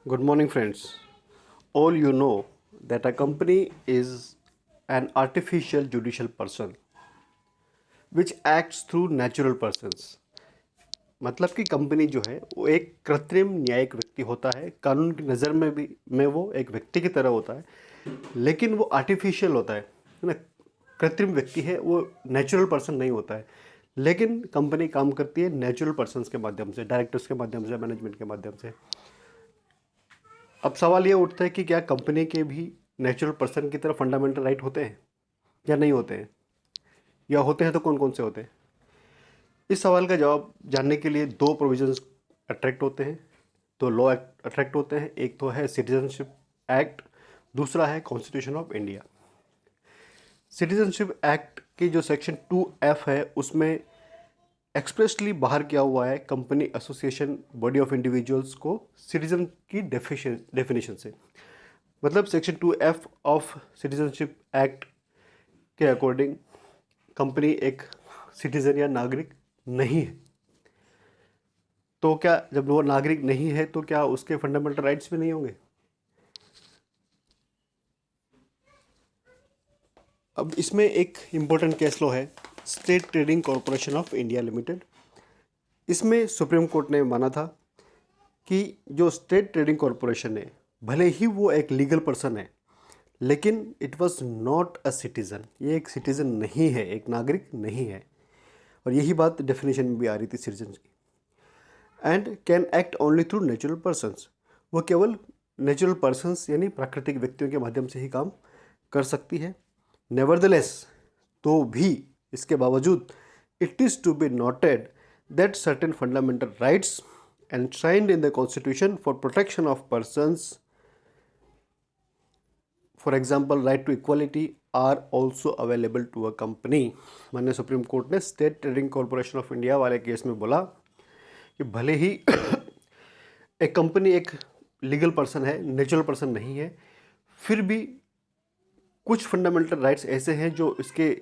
Good morning, friends. All you know that a company is an artificial judicial person which acts through natural persons. मतलब कि company जो है वो एक कृत्रिम न्यायिक व्यक्ति होता है, कानून की नज़र में भी में वो एक व्यक्ति की तरह होता है, लेकिन वो आर्टिफिशियल होता है ना। कृत्रिम व्यक्ति है, वो नेचुरल पर्सन नहीं होता है। लेकिन कंपनी काम करती है नेचुरल पर्सन्स के माध्यम से, डायरेक्टर्स के माध्यम से, मैनेजमेंट के माध्यम से। अब सवाल ये उठता है कि क्या कंपनी के भी नेचुरल पर्सन की तरह फंडामेंटल राइट होते हैं या नहीं होते हैं, या होते हैं तो कौन कौन से होते हैं। इस सवाल का जवाब जानने के लिए दो प्रोविजंस अट्रैक्ट होते हैं, दो लॉ अट्रैक्ट होते हैं। एक तो है सिटीजनशिप एक्ट, दूसरा है constitution of India. Citizenship act की जो सेक्शन 2F है उसमें एक्सप्रेसली बाहर किया हुआ है company association body of individuals को सिटीजन की डेफिनेशन से। मतलब section 2F of citizenship act के अकॉर्डिंग कंपनी एक सिटीजन या नागरिक नहीं है। तो क्या जब वो नागरिक नहीं है तो क्या उसके फंडामेंटल राइट्स भी नहीं होंगे? अब इसमें एक इम्पोर्टेंट केस लॉ है, state trading corporation of India limited. इसमें सुप्रीम कोर्ट ने माना था कि जो स्टेट ट्रेडिंग कॉरपोरेशन है, भले ही वो एक लीगल पर्सन है, लेकिन it was not a citizen. ये एक सिटीज़न नहीं है, एक नागरिक नहीं है। और यही बात डेफिनेशन में भी आ रही थी सिटीजन की। And can act only through natural persons, वो केवल नेचुरल पर्सन्स यानी प्राकृतिक व्यक्तियों के माध्यम से ही काम कर सकती है। नेवरदलेस, तो भी इसके बावजूद, it is to be noted that certain fundamental rights enshrined in the constitution for protection of persons, for example right to equality, are also available to a company। माननीय सुप्रीम कोर्ट ने state trading corporation of India वाले case में बोला कि भले ही एक company एक legal person है, नेचुरल पर्सन नहीं है, फिर भी कुछ फंडामेंटल राइट्स ऐसे हैं जो इसके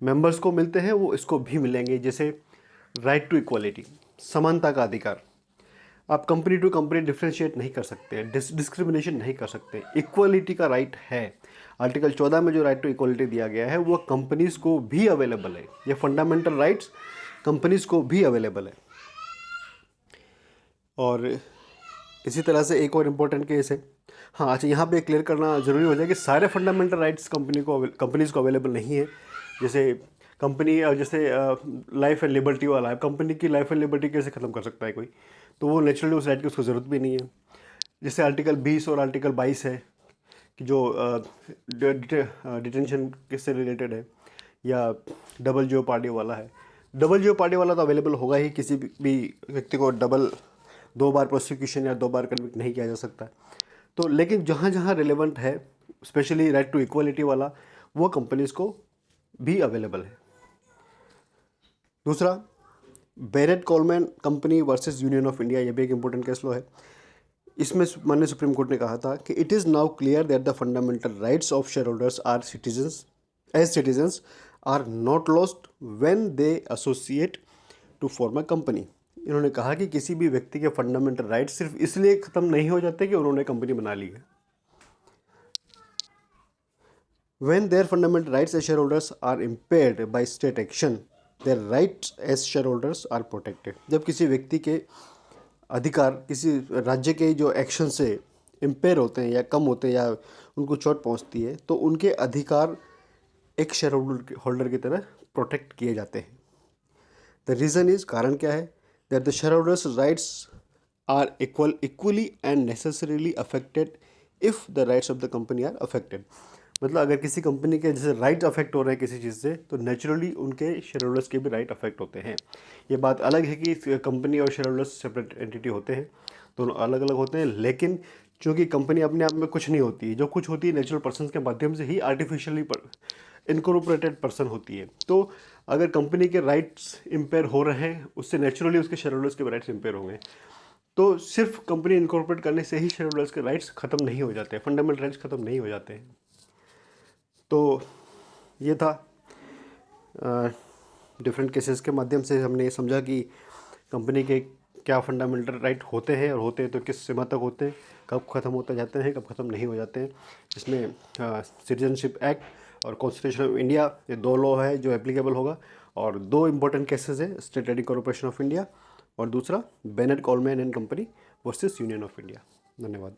मेंबर्स को मिलते हैं, वो इसको भी मिलेंगे। जैसे राइट टू इक्वालिटी, समानता का अधिकार। आप कंपनी टू कंपनी डिफ्रेंशिएट नहीं कर सकते, डिस्क्रिमिनेशन नहीं कर सकते। इक्वालिटी का राइट है। आर्टिकल 14 में जो राइट टू इक्वालिटी दिया गया है वो कंपनीज को भी अवेलेबल है। ये फंडामेंटल राइट्स कंपनीज को भी अवेलेबल है। और इसी तरह से एक और इम्पोर्टेंट केस है। हाँ, अच्छा, यहाँ पे क्लियर करना ज़रूरी हो जाए कि सारे फंडामेंटल राइट्स कंपनीज को अवेलेबल नहीं है। जैसे कंपनी जैसे लाइफ एंड लिबर्टी वाला है, कंपनी की लाइफ एंड लिबर्टी कैसे ख़त्म कर सकता है कोई? तो वो नेचुरली उस राइट की उसको ज़रूरत भी नहीं है। जैसे आर्टिकल 20 और आर्टिकल 22 है कि जो डिटेंशन किससे रिलेटेड है, या डबल जियो पार्टी वाला है। डबल जियो पार्टी वाला तो अवेलेबल होगा ही, किसी भी व्यक्ति को दो बार प्रोसिक्यूशन या 2 बार कन्विक्ट नहीं किया जा सकता। तो लेकिन जहाँ जहाँ रिलेवेंट है, स्पेशली राइट टू इक्वालिटी वाला, वो कंपनीज को भी अवेलेबल है। दूसरा, बेरेट Coleman company versus union of India, ये भी एक इंपॉर्टेंट केस लॉ है। इसमें माननीय सुप्रीम कोर्ट ने कहा था कि it is now clear that the fundamental rights of shareholders are citizens are not lost when they associate to form a company. इन्होंने कहा कि किसी भी व्यक्ति के फंडामेंटल राइट्स सिर्फ इसलिए ख़त्म नहीं हो जाते कि उन्होंने कंपनी बना ली है। When their fundamental rights as shareholders are impaired by state action, their rights as shareholders are protected। जब किसी व्यक्ति के अधिकार किसी राज्य के जो एक्शन से इम्पेयर होते हैं या कम होते हैं या उनको चोट पहुंचती है, तो उनके अधिकार एक शेयर होल्डर की तरह प्रोटेक्ट किए जाते हैं। द रीज़न इज, कारण क्या है, that the shareholders rights are equally and necessarily affected if the rights of the company are affected. मतलब अगर किसी कंपनी के जैसे राइट अफेक्ट हो रहे हैं किसी चीज़ से, तो नेचुरली उनके शेयर होल्डर्स के भी राइट अफेक्ट होते हैं। ये बात अलग है कि कंपनी और शेयर होल्डर्स सेपरेट एंटिटी होते हैं, दोनों अलग अलग होते हैं। लेकिन चूँकि कंपनी अपने आप में कुछ नहीं होती है, जो कुछ होती है नेचुरल पर्सन के माध्यम से ही आर्टिफिशियली इनकॉर्पोरेटेड पर्सन होती है। तो अगर कंपनी के राइट्स इम्पेयर हो रहे हैं, उससे नेचुरली उसके शेयर होल्डर्स के राइट्स इम्पेयर होंगे। तो सिर्फ कंपनी इनकॉर्पोरेट करने से ही शेयर होल्डर्स के राइट्स खत्म नहीं हो जाते, फंडामेंटल राइट्स खत्म नहीं हो जाते हैं। तो ये था, डिफरेंट केसेस के माध्यम से हमने ये समझा कि कंपनी के क्या फंडामेंटल राइट होते हैं, और होते हैं तो किस सीमा तक होते हैं, कब ख़त्म होते जाते हैं, कब ख़त्म नहीं हो जाते हैं। इसमें सिटीजनशिप एक्ट और कॉन्स्टिट्यूशन ऑफ इंडिया, ये दो लॉ है जो एप्लीकेबल होगा। और दो इंपॉर्टेंट केसेस है, state trading corporation of India और दूसरा Bennett Coleman and company versus union of India. धन्यवाद।